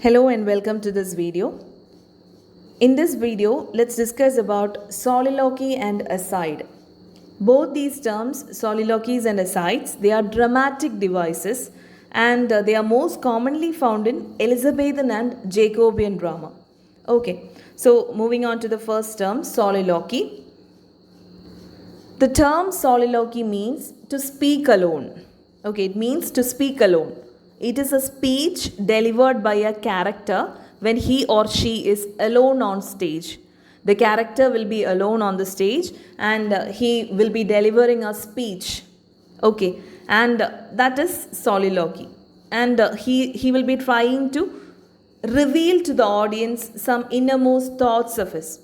Hello and welcome to this video. In this video, let's discuss about soliloquy and aside. Both these terms, soliloquies and asides, they are dramatic devices and they are most commonly found in Elizabethan and Jacobean drama. Okay, so moving on to the first term, soliloquy. The term soliloquy means to speak alone. Okay, it means to speak alone. It is a speech delivered by a character when he or she is alone on stage. The character will be alone on the stage and he will be delivering a speech. Okay, and that is soliloquy. And he will be trying to reveal to the audience some innermost thoughts of his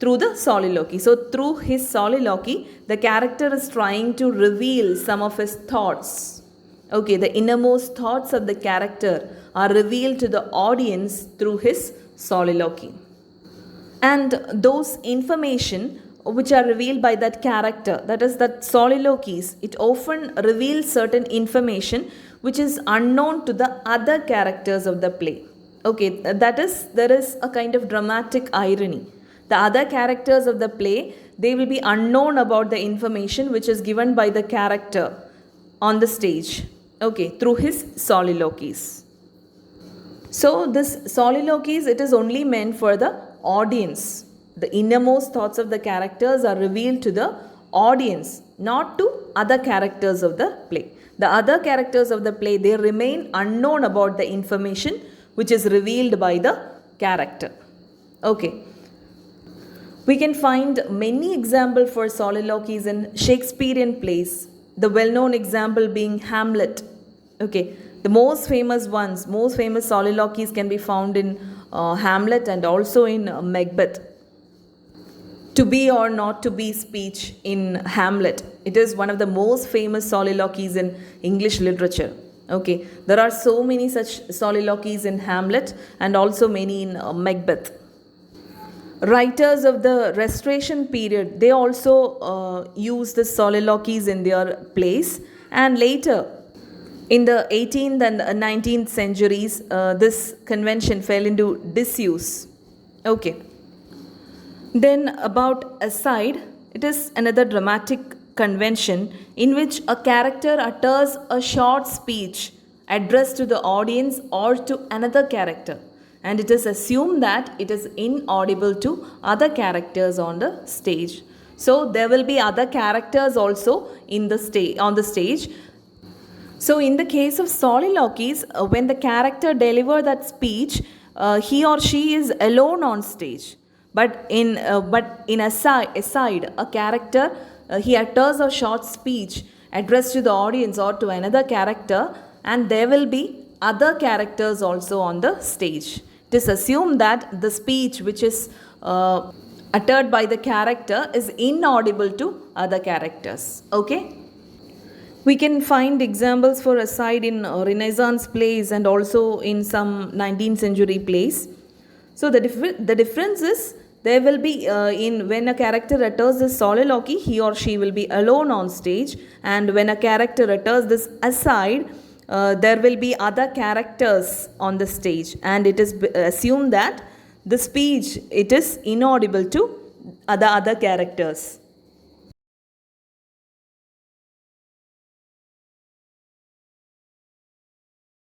through the soliloquy. So, through his soliloquy, the character is trying to reveal some of his thoughts. Okay, the innermost thoughts of the character are revealed to the audience through his soliloquy. And those information which are revealed by that character, that is that soliloquies, it often reveals certain information which is unknown to the other characters of the play. Okay, that is, there is a kind of dramatic irony. The other characters of the play, they will be unknown about the information which is given by the character on the stage. Okay, through his soliloquies. So this soliloquies, it is only meant for the audience. The innermost thoughts of the characters are revealed to the audience, not to other characters of the play. The other characters of the play, they remain unknown about the information which is revealed by the character. Okay. We can find many examples for soliloquies in Shakespearean plays. The well-known example being Hamlet. Okay, the most famous soliloquies can be found in Hamlet and also in Macbeth. To be or not to be speech in Hamlet. It is one of the most famous soliloquies in English literature. Okay, there are so many such soliloquies in Hamlet and also many in Macbeth. Writers of the Restoration period, they also used the soliloquies in their plays, and later in the 18th and 19th centuries, this convention fell into disuse. Okay. Then about aside, it is another dramatic convention in which a character utters a short speech addressed to the audience or to another character. And it is assumed that it is inaudible to other characters on the stage. So there will be other characters also in the on the stage. So in the case of soliloquies, when the character delivers that speech, he or she is alone on stage. But in aside, a character he utters a short speech addressed to the audience or to another character, and there will be other characters also on the stage. It is assumed that the speech which is uttered by the character is inaudible to other characters. Okay? We can find examples for aside in Renaissance plays and also in some 19th century plays. So the difference is there will be when a character utters this soliloquy, he or she will be alone on stage, and when a character utters this aside, there will be other characters on the stage, and it is assumed that the speech, it is inaudible to other characters.